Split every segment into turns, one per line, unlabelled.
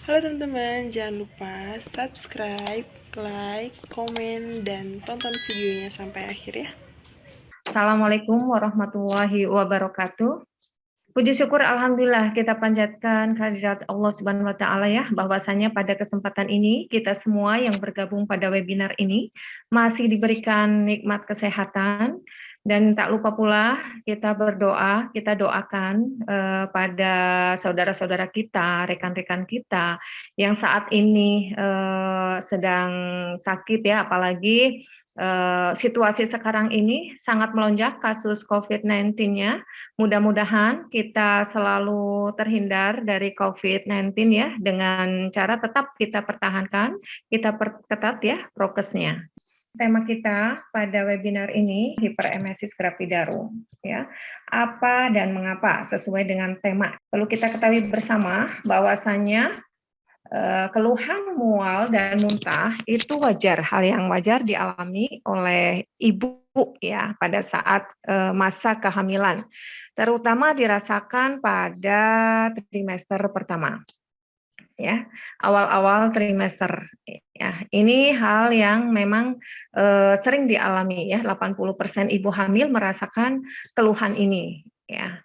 Halo teman-teman, jangan lupa subscribe, like, komen, dan tonton videonya sampai akhir ya.
Assalamualaikum warahmatullahi wabarakatuh. Puji syukur Alhamdulillah kita panjatkan kehadirat Allah Subhanahu wa Ta'ala ya, bahwasanya pada kesempatan ini kita semua yang bergabung pada webinar ini masih diberikan nikmat kesehatan, dan tak lupa pula kita berdoa, kita doakan pada saudara-saudara kita, rekan-rekan kita yang saat ini sedang sakit ya, apalagi situasi sekarang ini sangat melonjak kasus COVID-19-nya. Mudah-mudahan kita selalu terhindar dari COVID-19 ya, dengan cara tetap kita pertahankan, kita perketat ya prokesnya. Tema kita pada webinar ini hiperemesis gravidarum ya. Apa dan mengapa sesuai dengan tema. Perlu kita ketahui bersama bahwasannya keluhan mual dan muntah itu wajar, hal yang wajar dialami oleh ibu ya pada saat masa kehamilan, terutama dirasakan pada trimester pertama ya, awal-awal trimester ya. Ini hal yang memang sering dialami ya, 80% ibu hamil merasakan keluhan ini ya.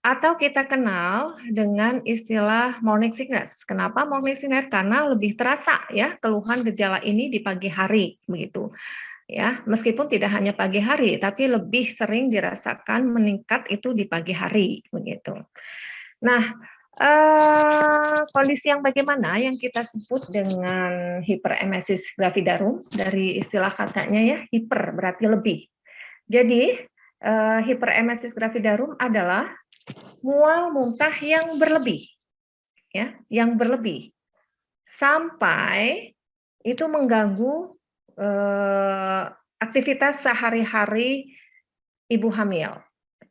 Atau kita kenal dengan istilah morning sickness. Kenapa morning sickness? Karena lebih terasa ya keluhan gejala ini di pagi hari begitu. Ya, meskipun tidak hanya pagi hari, tapi lebih sering dirasakan meningkat itu di pagi hari begitu. Nah, kondisi yang bagaimana yang kita sebut dengan hiperemesis gravidarum, dari istilah katanya ya, hiper berarti lebih. Jadi hiperemesis gravidarum adalah mual muntah yang berlebih, ya, yang berlebih sampai itu mengganggu aktivitas sehari-hari ibu hamil.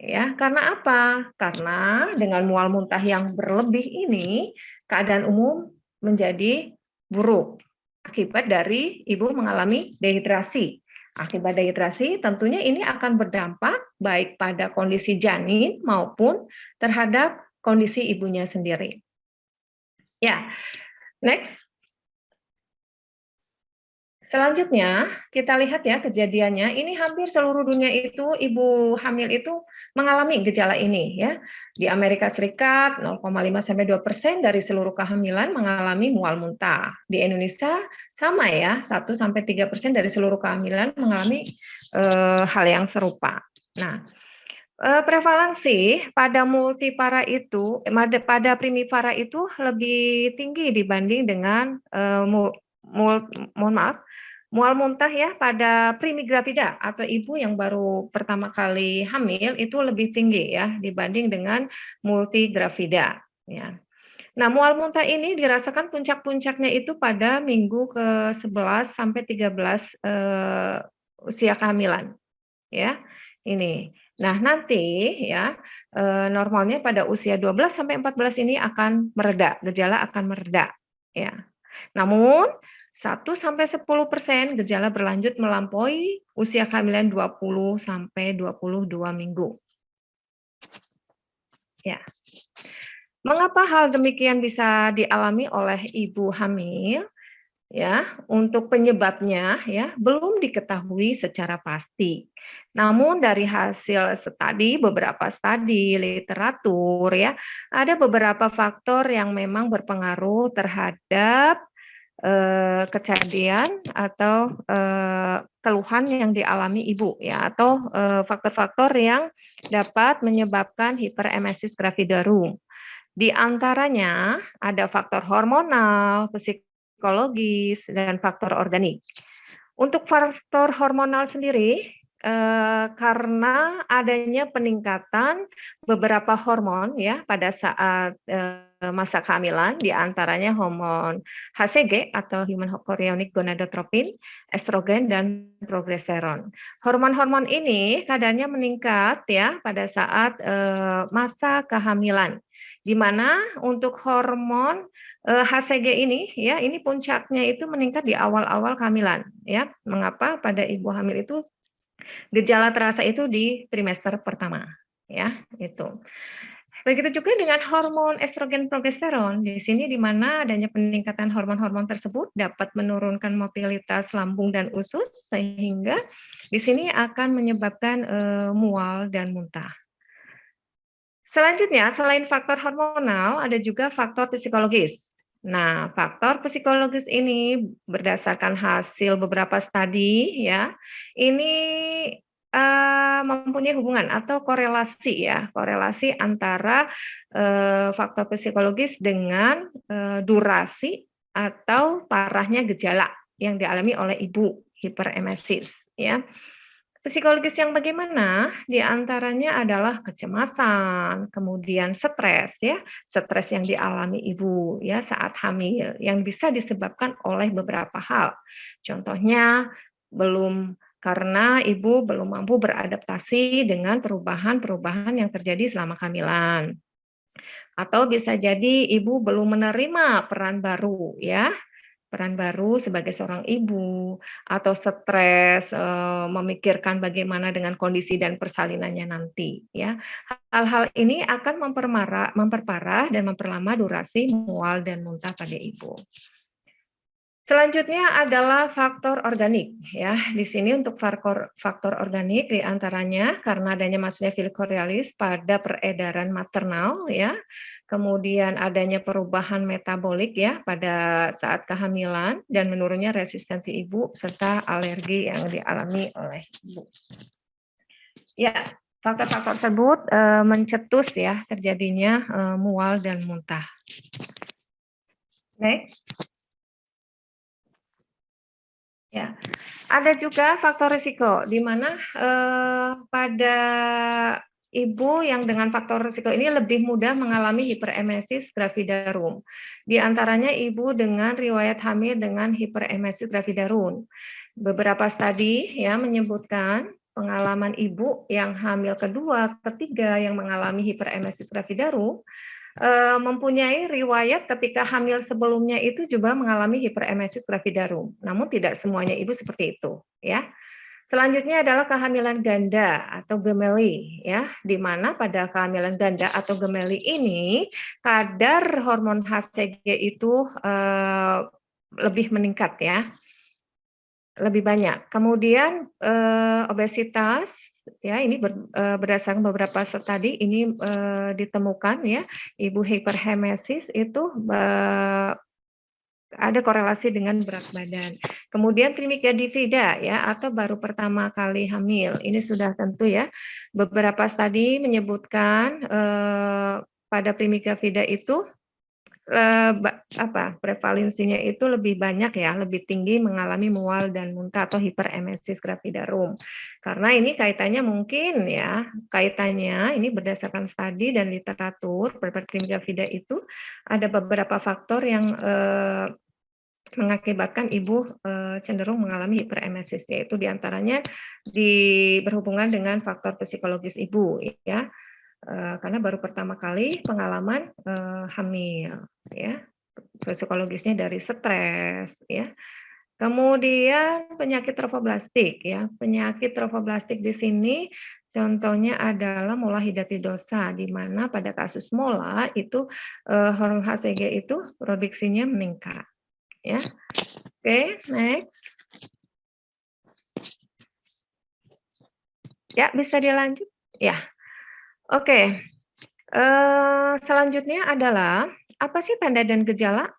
Ya, karena apa? Karena dengan mual muntah yang berlebih ini, keadaan umum menjadi buruk akibat dari ibu mengalami dehidrasi. Akibat dehidrasi, tentunya ini akan berdampak baik pada kondisi janin maupun terhadap kondisi ibunya sendiri. Ya, next. Selanjutnya, kita lihat ya kejadiannya, ini hampir seluruh dunia itu ibu hamil itu mengalami gejala ini ya. Di Amerika Serikat 0,5 sampai 2% dari seluruh kehamilan mengalami mual muntah. Di Indonesia sama ya, 1 sampai 3% dari seluruh kehamilan mengalami hal yang serupa. Nah, prevalensi pada multipara itu, pada primipara itu lebih tinggi dibanding dengan mohon maaf, mual muntah ya pada primigravida atau ibu yang baru pertama kali hamil itu lebih tinggi ya dibanding dengan multigravida ya. Nah, mual muntah ini dirasakan puncak-puncaknya itu pada minggu ke-11 sampai 13 usia kehamilan ya. Ini. Nah, nanti ya normalnya pada usia 12 sampai 14 ini akan mereda, gejala akan mereda ya. Namun 1 sampai 10% gejala berlanjut melampaui usia kehamilan 20 sampai 22 minggu. Ya. Mengapa hal demikian bisa dialami oleh ibu hamil? Ya, untuk penyebabnya ya belum diketahui secara pasti. Namun dari hasil beberapa studi literatur ya, ada beberapa faktor yang memang berpengaruh terhadap kejadian atau keluhan yang dialami ibu ya, atau faktor-faktor yang dapat menyebabkan hiperemesis gravidarum. Di antaranya ada faktor hormonal, psikologis, dan faktor organik. Untuk faktor hormonal sendiri, karena adanya peningkatan beberapa hormon ya pada saat masa kehamilan, di antaranya hormon HCG atau human chorionic gonadotropin, estrogen, dan progesteron. Hormon-hormon ini kadarnya meningkat ya pada saat masa kehamilan, di mana untuk hormon HCG ini ya, ini puncaknya itu meningkat di awal-awal kehamilan ya. Mengapa pada ibu hamil itu gejala terasa itu di trimester pertama ya, itu. Begitu juga dengan hormon estrogen progesteron. Di sini di mana adanya peningkatan hormon-hormon tersebut dapat menurunkan mobilitas lambung dan usus sehingga di sini akan menyebabkan mual dan muntah. Selanjutnya, selain faktor hormonal, ada juga faktor psikologis. Nah, faktor psikologis ini berdasarkan hasil beberapa studi ya, ini mempunyai hubungan atau korelasi ya, korelasi antara faktor psikologis dengan durasi atau parahnya gejala yang dialami oleh ibu hiperemesis ya. Psikologis yang bagaimana? Di antaranya adalah kecemasan, kemudian stres ya, stres yang dialami ibu ya saat hamil yang bisa disebabkan oleh beberapa hal. Contohnya karena ibu belum mampu beradaptasi dengan perubahan-perubahan yang terjadi selama kehamilan. Atau bisa jadi ibu belum menerima peran baru ya, peran baru sebagai seorang ibu, atau stres, memikirkan bagaimana dengan kondisi dan persalinannya nanti, ya. Hal-hal ini akan memperparah dan memperlama durasi mual dan muntah pada ibu. Selanjutnya adalah faktor organik, ya. Di sini untuk faktor organik diantaranya karena adanya masuknya Helicobacter pada peredaran maternal, ya. Kemudian adanya perubahan metabolik ya pada saat kehamilan dan menurunnya resistensi ibu serta alergi yang dialami oleh ibu. Ya, faktor-faktor tersebut mencetus ya terjadinya mual dan muntah. Next. Ya, ada juga faktor risiko di mana pada ibu yang dengan faktor risiko ini lebih mudah mengalami hiperemesis gravidarum. Di antaranya ibu dengan riwayat hamil dengan hiperemesis gravidarum. Beberapa studi ya menyebutkan pengalaman ibu yang hamil kedua, ketiga yang mengalami hiperemesis gravidarum mempunyai riwayat ketika hamil sebelumnya itu juga mengalami hiperemesis gravidarum. Namun tidak semuanya ibu seperti itu, ya. Selanjutnya adalah kehamilan ganda atau gemeli, ya, di mana pada kehamilan ganda atau gemeli ini kadar hormon HCG itu lebih meningkat, ya, lebih banyak. Kemudian obesitas, ya ini berdasarkan beberapa studi ini ditemukan ya ibu hiperemesis itu ada korelasi dengan berat badan. Kemudian primika divida ya atau baru pertama kali hamil. Ini sudah tentu ya. Beberapa studi menyebutkan pada primika divida itu prevalensinya itu lebih banyak ya, lebih tinggi mengalami mual dan muntah atau hiperemesis gravidarum. Karena ini kaitannya mungkin ya, kaitannya ini berdasarkan studi dan literatur pada primika divida itu ada beberapa faktor yang mengakibatkan ibu cenderung mengalami hiperemesis, yaitu diantaranya berhubungan dengan faktor psikologis ibu ya. Karena baru pertama kali pengalaman hamil ya, psikologisnya dari stres ya. Kemudian penyakit trofoblastik ya, penyakit trofoblastik di sini contohnya adalah mola hidatidosa di mana pada kasus mola itu hormon HCG itu produksinya meningkat ya. Oke, next. Ya, bisa dilanjut? Ya. Oke, selanjutnya adalah apa sih tanda dan gejala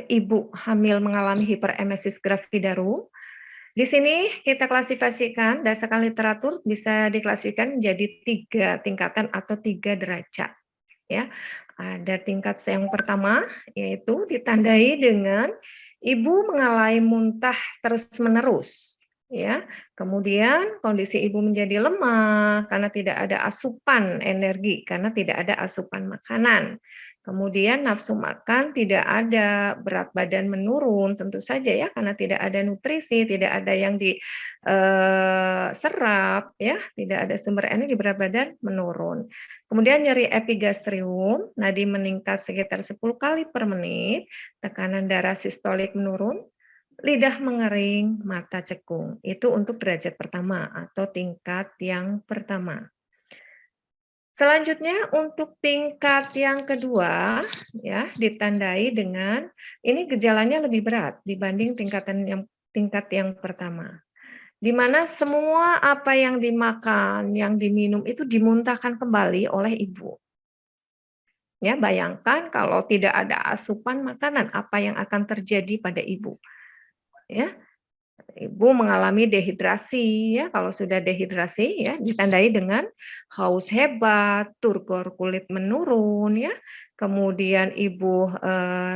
ibu hamil mengalami hiperemesis gravidarum? Di sini kita klasifikasikan berdasarkan literatur bisa diklasifikasikan menjadi 3 tingkatan atau 3 derajat. Ya, ada tingkat yang pertama yaitu ditandai dengan ibu mengalami muntah terus-menerus. Ya, kemudian kondisi ibu menjadi lemah karena tidak ada asupan energi, karena tidak ada asupan makanan. Kemudian nafsu makan tidak ada, berat badan menurun tentu saja ya karena tidak ada nutrisi, tidak ada yang diserap ya, tidak ada sumber energi, berat badan menurun. Kemudian nyeri epigastrium, nadi meningkat sekitar 10 kali per menit, tekanan darah sistolik menurun, lidah mengering, mata cekung. Itu untuk derajat pertama atau tingkat yang pertama. Selanjutnya untuk tingkat yang kedua, ya, ditandai dengan ini gejalanya lebih berat dibanding tingkat yang pertama. Di mana semua apa yang dimakan, yang diminum itu dimuntahkan kembali oleh ibu. Ya, bayangkan kalau tidak ada asupan makanan, apa yang akan terjadi pada ibu, ya. Ibu mengalami dehidrasi ya, kalau sudah dehidrasi ya ditandai dengan haus hebat, turgor kulit menurun ya. Kemudian ibu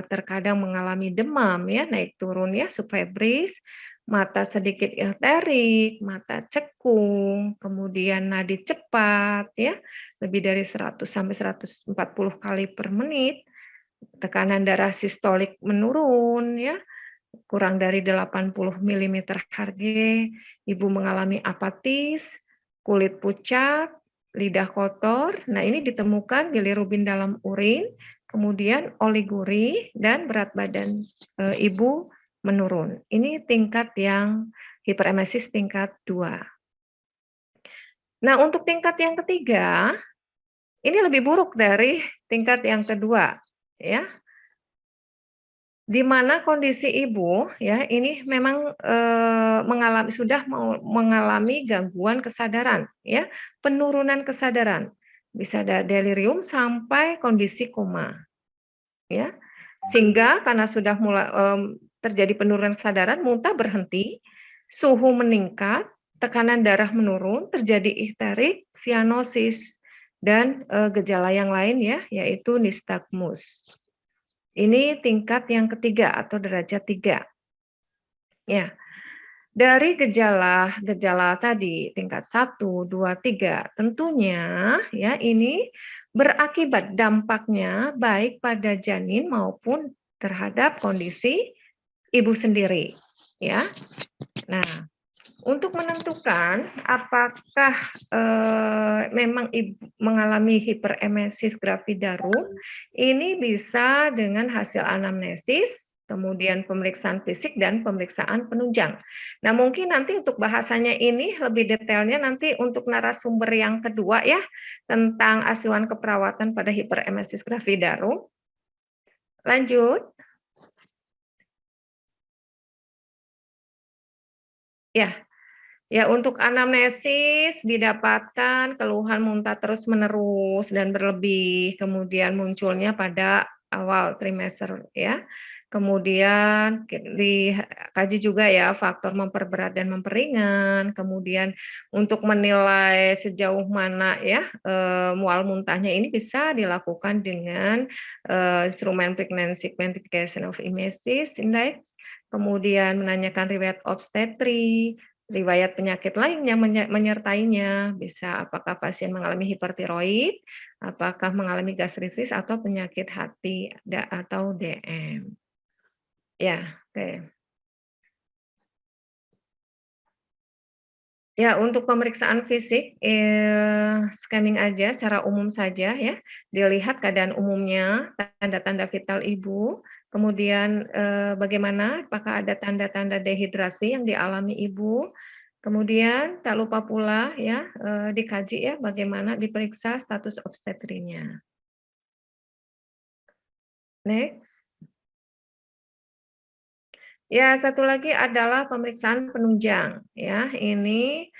terkadang mengalami demam ya, naik turun ya, subfebris, mata sedikit ilterik, mata cekung, kemudian nadi cepat ya, lebih dari 100 sampai 140 kali per menit, tekanan darah sistolik menurun ya, kurang dari 80 mm Hg, ibu mengalami apatis, kulit pucat, lidah kotor. Nah, ini ditemukan bilirubin dalam urin, kemudian oliguri dan berat badan ibu menurun. Ini tingkat yang hiperemesis tingkat 2. Nah, untuk tingkat yang ketiga, ini lebih buruk dari tingkat yang kedua, ya. Di mana kondisi ibu ya ini memang sudah mengalami gangguan kesadaran ya, penurunan kesadaran, bisa delirium sampai kondisi koma ya. Sehingga karena sudah mulai terjadi penurunan kesadaran, muntah berhenti, suhu meningkat, tekanan darah menurun, terjadi histerik, sianosis dan gejala yang lain ya, yaitu nistagmus. Ini tingkat yang ketiga atau derajat 3. Ya, dari gejala-gejala tadi tingkat 1, 2, 3, tentunya ya ini berakibat dampaknya baik pada janin maupun terhadap kondisi ibu sendiri, ya. Nah, untuk menentukan apakah memang ibu mengalami hiperemesis gravidarum, ini bisa dengan hasil anamnesis, kemudian pemeriksaan fisik dan pemeriksaan penunjang. Nah, mungkin nanti untuk bahasanya ini lebih detailnya nanti untuk narasumber yang kedua ya, tentang asuhan keperawatan pada hiperemesis gravidarum. Lanjut. Ya, ya, untuk anamnesis didapatkan keluhan muntah terus-menerus dan berlebih, kemudian munculnya pada awal trimester ya. Kemudian dikaji juga ya faktor memperberat dan memperingan, kemudian untuk menilai sejauh mana ya mual muntahnya ini bisa dilakukan dengan instrumen pregnancy quantification of emesis index, kemudian menanyakan riwayat obstetri, riwayat penyakit lain yang menyertainya, bisa apakah pasien mengalami hipertiroid, apakah mengalami gastritis atau penyakit hati atau DM. Ya, oke. Ya, untuk pemeriksaan fisik, scanning aja secara umum saja ya, dilihat keadaan umumnya, tanda-tanda vital ibu, kemudian bagaimana, apakah ada tanda-tanda dehidrasi yang dialami ibu, kemudian tak lupa pula ya, dikaji ya bagaimana diperiksa status obstetrinya. Next. Ya, satu lagi adalah pemeriksaan penunjang ya, ini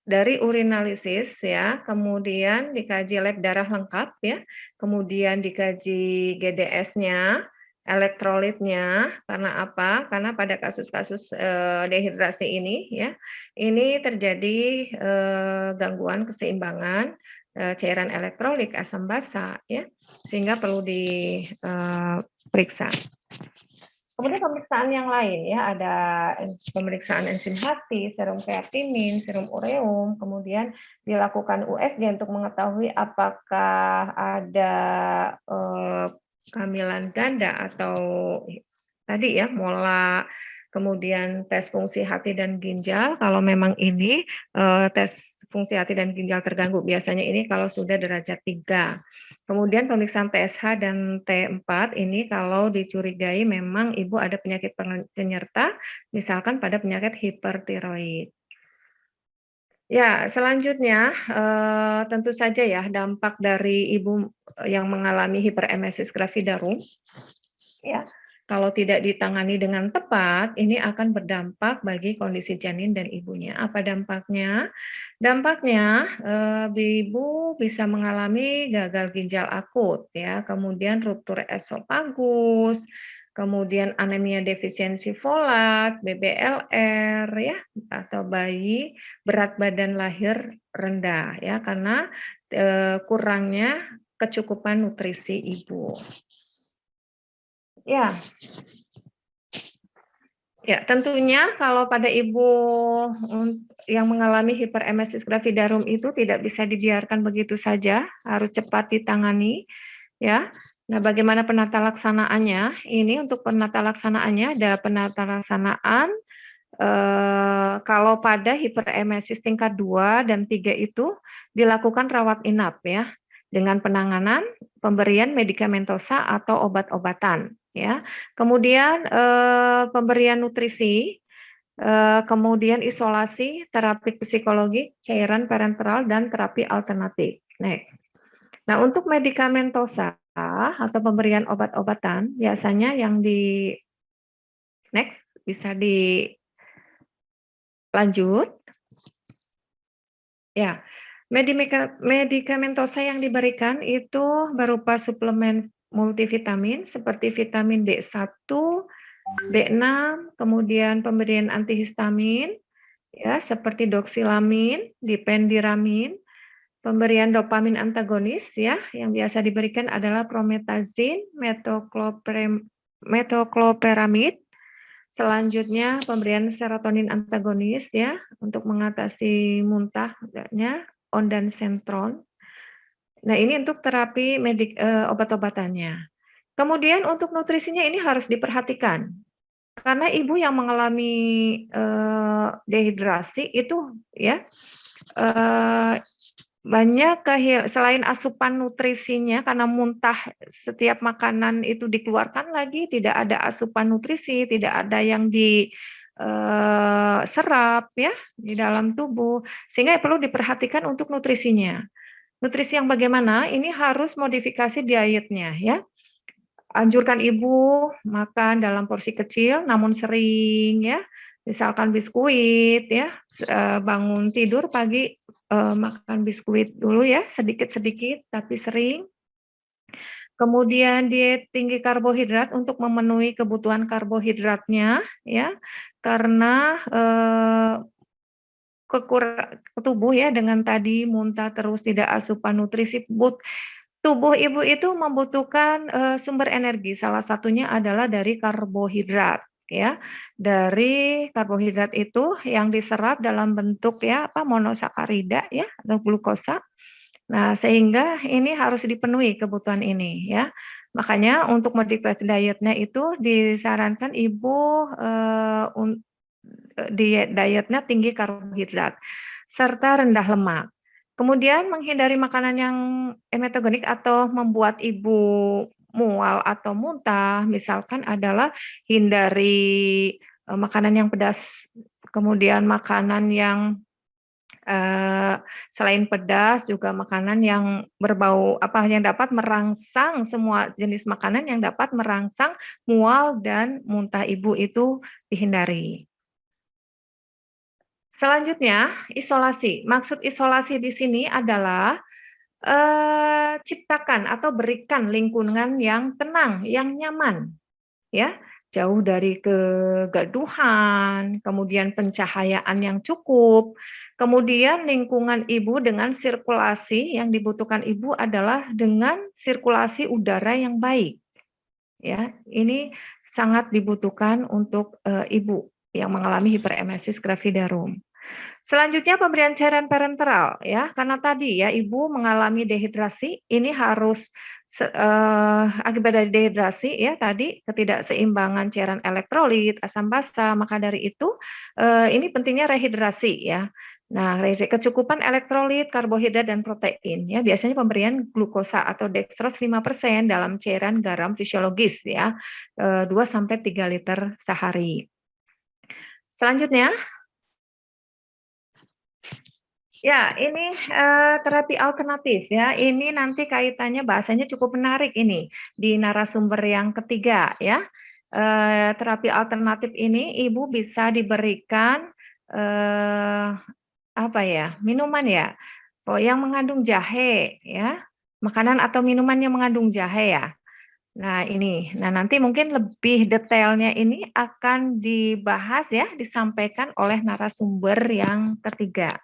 dari urinalisis ya, kemudian dikaji lab darah lengkap ya, kemudian dikaji GDS-nya, elektrolitnya, karena apa? Karena pada kasus-kasus dehidrasi ini ya, ini terjadi gangguan keseimbangan cairan elektrolit asam basa ya, sehingga perlu diperiksa. Kemudian pemeriksaan yang lain ya, ada pemeriksaan enzim hati, serum kreatinin, serum ureum, kemudian dilakukan USG untuk mengetahui apakah ada kehamilan ganda atau tadi ya mola, kemudian tes fungsi hati dan ginjal. Kalau memang ini tes fungsi hati dan ginjal terganggu, biasanya ini kalau sudah derajat 3. Kemudian pemeriksaan TSH dan T4 ini kalau dicurigai memang ibu ada penyakit penyerta, misalkan pada penyakit hipertiroid. Ya, selanjutnya tentu saja ya dampak dari ibu yang mengalami hiperemesis gravidarum ya. Kalau tidak ditangani dengan tepat, ini akan berdampak bagi kondisi janin dan ibunya. Apa dampaknya? Dampaknya ibu bisa mengalami gagal ginjal akut ya, kemudian ruptur esofagus, kemudian anemia defisiensi folat, BBLR ya, atau bayi berat badan lahir rendah ya karena kurangnya kecukupan nutrisi ibu. Ya, ya, tentunya kalau pada ibu yang mengalami hiperemesis gravidarum itu tidak bisa dibiarkan begitu saja, harus cepat ditangani, ya. Nah, bagaimana penata laksanaannya? Ini untuk penata laksanaannya ada penata laksanaan kalau pada hiperemesis tingkat 2 dan 3 itu dilakukan rawat inap ya, dengan penanganan pemberian medikamentosa atau obat-obatan ya. Kemudian pemberian nutrisi, kemudian isolasi, terapi psikologi, cairan parenteral dan terapi alternatif. Nah, untuk medikamentosa atau pemberian obat-obatan biasanya yang di next bisa dilanjut. Ya, medikamentosa yang diberikan itu berupa suplemen multivitamin seperti vitamin D1, B6, kemudian pemberian antihistamin ya seperti doxilamin, dipendiramin, pemberian dopamin antagonis ya yang biasa diberikan adalah promethazine, metocloperamide. Selanjutnya pemberian serotonin antagonis ya untuk mengatasi muntahnya ondansetron. Nah, ini untuk terapi obat-obatannya. Kemudian untuk nutrisinya ini harus diperhatikan. Karena ibu yang mengalami dehidrasi itu ya banyak selain asupan nutrisinya karena muntah setiap makanan itu dikeluarkan lagi, tidak ada asupan nutrisi, tidak ada yang serap ya di dalam tubuh, sehingga perlu diperhatikan untuk nutrisinya. Nutrisi yang bagaimana? Ini harus modifikasi dietnya ya. Anjurkan ibu makan dalam porsi kecil namun sering ya. Misalkan biskuit ya, bangun tidur pagi makan biskuit dulu ya, sedikit-sedikit tapi sering. Kemudian diet tinggi karbohidrat untuk memenuhi kebutuhan karbohidratnya ya. Karena tubuh ya dengan tadi muntah terus tidak asupan nutrisi, tubuh ibu itu membutuhkan sumber energi, salah satunya adalah dari karbohidrat ya. Dari karbohidrat itu yang diserap dalam bentuk ya monosakarida ya atau glukosa. Nah, sehingga ini harus dipenuhi kebutuhan ini ya. Makanya untuk modifikasi dietnya itu disarankan ibu dietnya tinggi karbohidrat serta rendah lemak. Kemudian menghindari makanan yang emetogenik atau membuat ibu mual atau muntah, misalkan adalah hindari makanan yang pedas, kemudian makanan yang selain pedas juga makanan yang berbau yang dapat merangsang semua jenis makanan yang dapat merangsang mual dan muntah ibu itu dihindari. Selanjutnya, isolasi. Maksud isolasi di sini adalah ciptakan atau berikan lingkungan yang tenang, yang nyaman, ya, jauh dari kegaduhan, kemudian pencahayaan yang cukup, kemudian lingkungan ibu dengan sirkulasi yang dibutuhkan ibu adalah dengan sirkulasi udara yang baik, ya. Ini sangat dibutuhkan untuk ibu yang mengalami hiperemesis gravidarum. Selanjutnya pemberian cairan parenteral ya, karena tadi ya ibu mengalami dehidrasi, ini harus akibat dari dehidrasi ya tadi ketidakseimbangan cairan elektrolit, asam basa, maka dari itu ini pentingnya rehidrasi ya. Nah, kecukupan elektrolit, karbohidrat dan protein ya, biasanya pemberian glukosa atau dextrose 5% dalam cairan garam fisiologis ya, 2 sampai 3 liter sehari. Selanjutnya Ya, ini terapi alternatif ya. Ini nanti kaitannya bahasanya cukup menarik ini di narasumber yang ketiga ya. Terapi alternatif ini ibu bisa diberikan apa ya, minuman ya, yang mengandung jahe ya, makanan atau minuman yang mengandung jahe ya. Nah ini, nah nanti mungkin lebih detailnya ini akan dibahas ya, disampaikan oleh narasumber yang ketiga.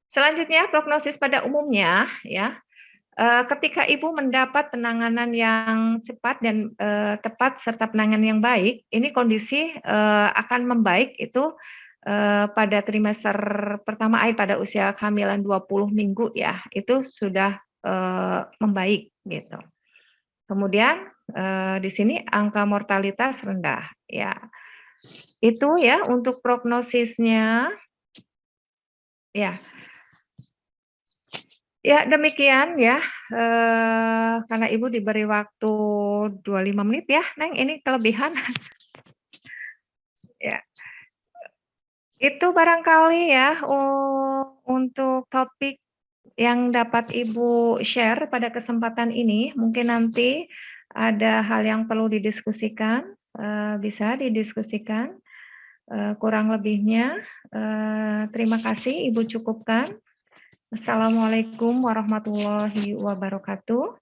Selanjutnya prognosis pada umumnya ya, ketika ibu mendapat penanganan yang cepat dan tepat serta penanganan yang baik, ini kondisi akan membaik itu pada trimester pertama pada usia kehamilan 20 minggu ya, itu sudah membaik gitu. Kemudian di sini angka mortalitas rendah ya. Itu ya untuk prognosisnya. Ya. Ya, demikian ya, karena Ibu diberi waktu 25 menit ya, Neng, ini kelebihan. Ya, itu barangkali ya, untuk topik yang dapat Ibu share pada kesempatan ini. Mungkin nanti ada hal yang perlu didiskusikan, bisa didiskusikan, kurang lebihnya, terima kasih Ibu cukupkan. Assalamualaikum warahmatullahi wabarakatuh.